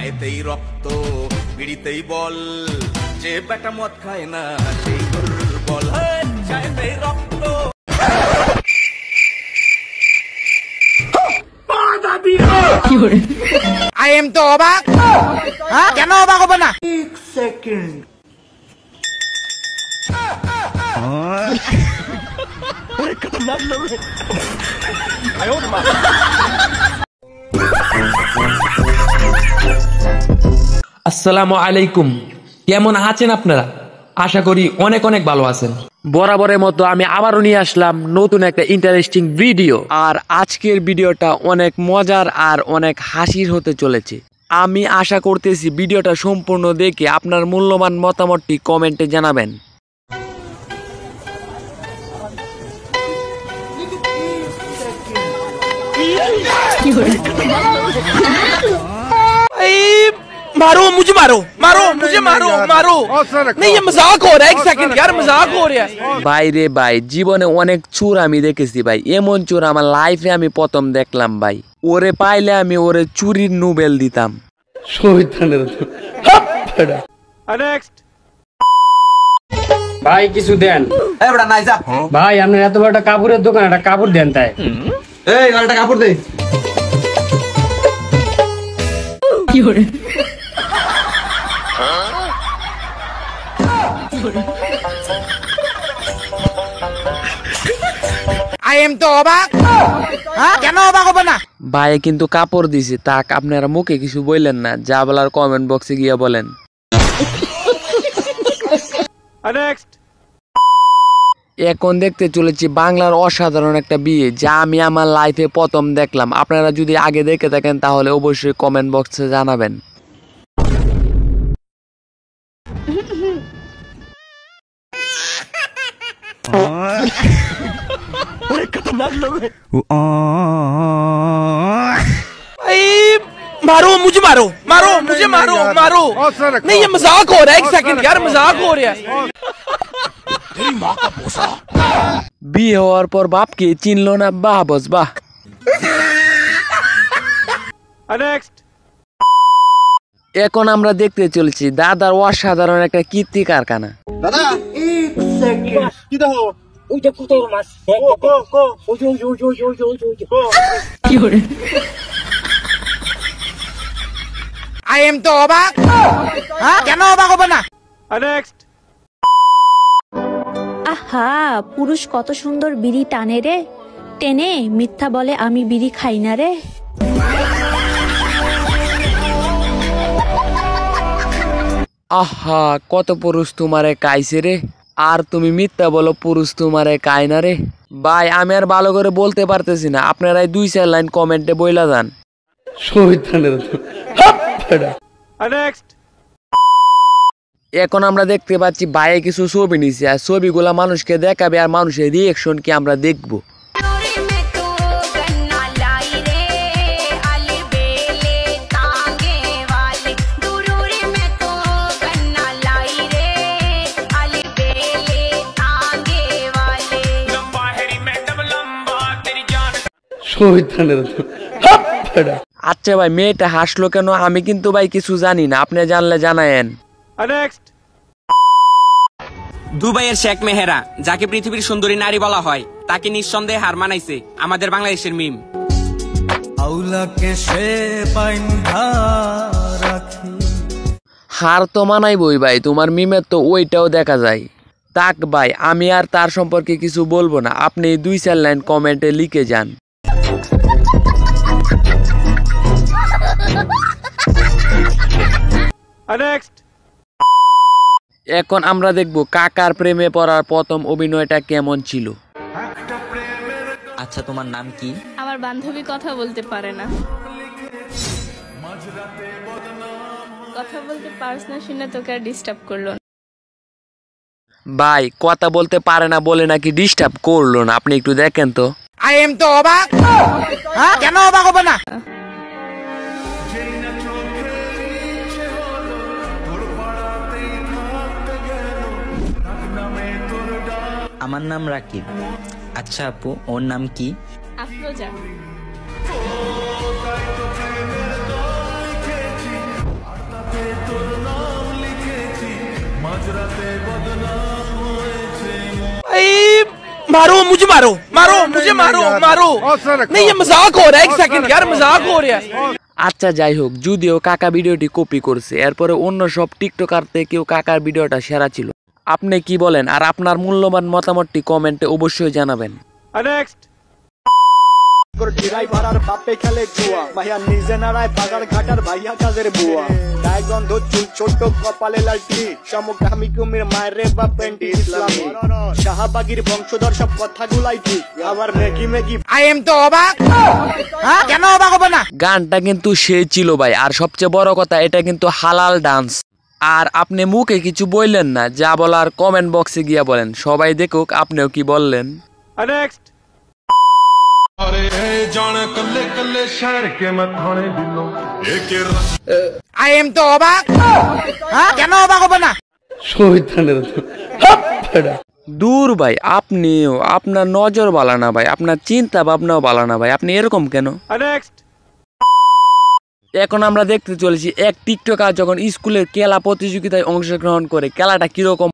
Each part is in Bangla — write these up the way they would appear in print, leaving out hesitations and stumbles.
চায়েতেই রক্ত বিড়িতেই বল, যে বেটা মদ খায় না সেই দুর্বল। চায়েতেই রক্ত। আই এম তো অবাক। কেন অবাক হবে না? এক সেকেন্ড। আসসালামু আলাইকুম, কেমন আছেন আপনারা? আশা করি অনেক অনেক ভালো আছেন। বরাবরের মতো আমি আবারও নিয়ে আসলাম নতুন একটা ইন্টারেস্টিং ভিডিও। আর আজকের ভিডিওটা অনেক মজার আর অনেক হাসির হতে চলেছে। আমি আশা করতেছি ভিডিওটা সম্পূর্ণ দেখে আপনার মূল্যবান মতামতটি কমেন্টে জানাবেন। मारो मुझे, मारो मारो मुझे, मारो मारो नहीं, ये मजाक हो रहा है। एक सेकंड यार, मजाक हो रहा है। ভাই রে ভাই, জীবনে অনেক চোর আমি দেখেছি ভাই, এমন চোর আমার লাইফে আমি প্রথম দেখলাম ভাই। ওরে পাইলে আমি ওরে চুরির নোবেল দিতাম। ভাই কিছু দেন ভাই, আপনার এত বড় একটা কাপড়ের দোকান, একটা কাপড় দেন। তাই এই একটা কাপড় দে। আই এম তো অবাক। কেন অবাক হবে না? ভাই কিন্তু কাপড় দিছে, তাক আপনারা মুখে কিছু বললেন না, যা বলার কমেন্ট বক্সে গিয়ে বলেন। এখন দেখতে চলেছি বাংলার অসাধারণ একটা বিয়ে, যা আমি আমার লাইফে প্রথম দেখলাম। আপনারা যদি আগে দেখে থাকেন তাহলে অবশ্যই কমেন্ট বক্সে জানাবেন। मारो मुझे, मारो मारो मुझे, मारो मारो नहीं, ये मजाक हो रहा है। एक सेकंड यार, मजाक हो रहा है। বিয়ে হওয়ার পর বাপকে চিনলো না, বাহ বস বাহ। এখন আমরা দেখতে চলছি দাদার অসাধারণ একটা কীর্তি কারখানা। দাদা এক সেকেন্ড। কি দাও? ওইটা পুরো মাছ। কি করে? আই এম তো অবাক। কেন অবাক হবে না? আহা, পুরুষ কত সুন্দর বিড়ি টানে রে, টেনে মিথ্যা বলে আমি বিড়ি খাই না রে। আহা, কত পুরুষ তোমারে কাইছে রে, আর তুমি মিথ্যা বলো পুরুষ তোমারে কায় না রে। ভাই আমি আর ভালো করে বলতে পারতেছি না, আপনারাই 2-4 লাইন কমেন্টে বইলা যান। এখন আমরা দেখতে পাচ্ছি ভাইয়ে কিছু ছবি নিছে, আর ছবিগুলা মানুষকে দেখাবে আর মানুষের রিয়েকশন কি আমরা দেখবো। আচ্ছা ভাই, মেয়েটা হাসলো কেন? আমি কিন্তু ভাই কিছু জানি না, আপনি জানলে জানায়েন। দুবাইয়ের শেখ মেহেরা, যাকে পৃথিবীর সুন্দরী নারী বলা হয়, তাকে নিঃসন্দেহে হার মানাইছে আমাদের বাংলাদেশের মিম। হার তো মানাইবই ভাই, তোমার মিমের তো ওইটাও দেখা যায়। তাক ভাই, আমি আর তার সম্পর্কে কিছু বলবো না, আপনি 2-4 লাইন কমেন্টে লিখে যান। এখন আমরা দেখব কাকার প্রেমে পড়ার প্রথম অভিনয়টা কেমন ছিল। আচ্ছা তোমার নাম কি? আমার বান্ধবী কথা বলতে পারে না। কথা বলতে পারছ না শুনে তোকে আর ডিস্টার্ব করলো না। ভাই কথা বলতে পারে না বলে নাকি ডিস্টার্ব করলো না, আপনি একটু দেখেন তো। আই এম তো অবাক। কেন অবাক হবে না? আমার নাম রাকিব। আচ্ছা আপু, ওর নাম কি? আফরোজা। मारो मुझे, मारो मारो मुझे, मारो मारो। नहीं, ये मजाक हो रहा है, एक सेकंड यार, मजाक हो रहा है। আচ্ছা যাই হোক, যদিও কাকা ভিডিওটি কপি করছে, এরপরে অন্য সব টিকটকার থেকেও কাকার ভিডিওটা সেরা ছিল। আপনি কি বলেন? আর আপনার মূল্যবান মতামতটি কমেন্টে অবশ্যই জানাবেন। ড্রাইভার বাপে খেলে জুয়া, ভাইয়া নিজে নাড়ায় বাজার ঘাটার ভাইয়া কাজের বুয়া, গায়ে গন্ধ চুল ছোট কপালে লালটি, সমকামী কুমির মায়ের বা পেন্টি ইসলামী, শাহবাগীর বংশধর সব কথাগুলাই ঠিক, আবার ম্যাগি ম্যাগি। আই এম তো অবাক, কেন অবাক হবে না? গানটা কিন্তু সেই ছিল ভাই, আর সবচেয়ে বড় কথা এটা কিন্তু হালাল ডান্স। আর আপনি মুখে কিছু বললেন না, যা বলার কমেন্ট বক্সে গিয়া বলেন, সবাই দেখুক আপনিও কি বললেন। আই এম তো অবাক, কেন অবাক হবে না? দূর ভাই, আপনিও, আপনার নজর বালা না ভাই, আপনার চিন্তা ভাবনাও বালা না ভাই, আপনি এরকম কেন? এখন আমরা দেখতে চলেছি এক টিকটকার যখন স্কুলের খেলা প্রতিযোগিতায় অংশগ্রহণ করে, খেলাটা কিরকম।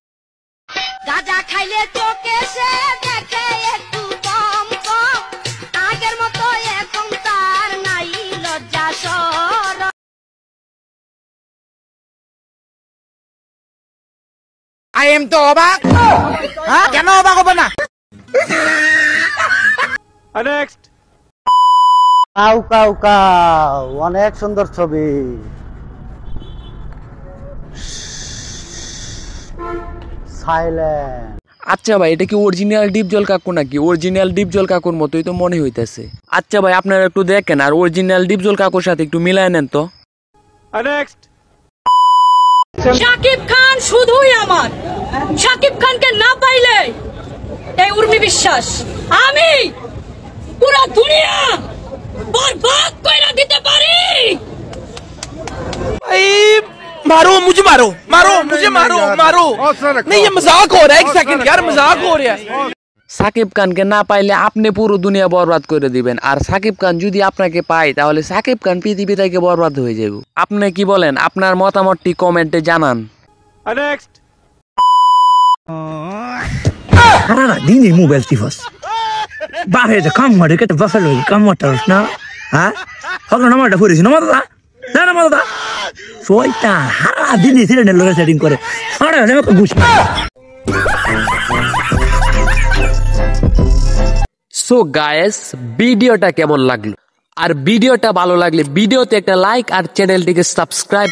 গাঁজা খাইলে চোখে সে দেখে একটু কম কম, আগের মতো এখন তার নাই লজ্জা শরম। আই এম তো অবাক, কেন অবাক হবে না? কাউ কাউ কাউ, অনেক সুন্দর ছবি। সাইলেন্ট। আচ্ছা ভাই, এটা কি অরিজিনাল ডিপজল কাকু নাকি? অরিজিনাল ডিপজল কাকুর মতোই তো মনে হইতেছে। আচ্ছা ভাই, আপনারা একটু দেখেন আর অরিজিনাল ডিপজল কাকুর সাথে একটু মিলায় নেন তো। শাকিব খান শুধুই আমার, শাকিব খানকে না পাইলে এই উর্মি বিশ্বাস আমি পুরো দুনিয়া বরবাদ কইরা দিতে পারি। मारो मुझे, मारो मारो मुझे, मारो मारो। नहीं, ये मजाक हो रहा है, एक सेकंड यार, मजाक हो रहा है। সাকিব খানকে না পাইলে আপনি পুরো দুনিয়া বরবাদ করে দিবেন, আর সাকিব খান যদি আপনাকে পায় তাহলে সাকিব খান পৃথিবী থেকে বরবাদ হয়ে যাবে। আপনি কি বলেন? আপনার মতামতটি কমেন্টে জানান। সারা দিন এই মোবাইল টিপস, বাহে যে কাম করে কেটে বসাল কাম করতে না, হ্যাঁ হলো না মাটা ফুরেছি না মাদা না মাদা সোইটা সারা দিন সিলেন্ডার লোকের সেটিং করে সারা আমাকে ঘুষ। সো গায়েস, ভিডিওটা কেমন লাগলো? আর ভিডিওটা ভালো লাগলে ভিডিওতে একটা লাইক আর চ্যানেলটিকে সাবস্ক্রাইব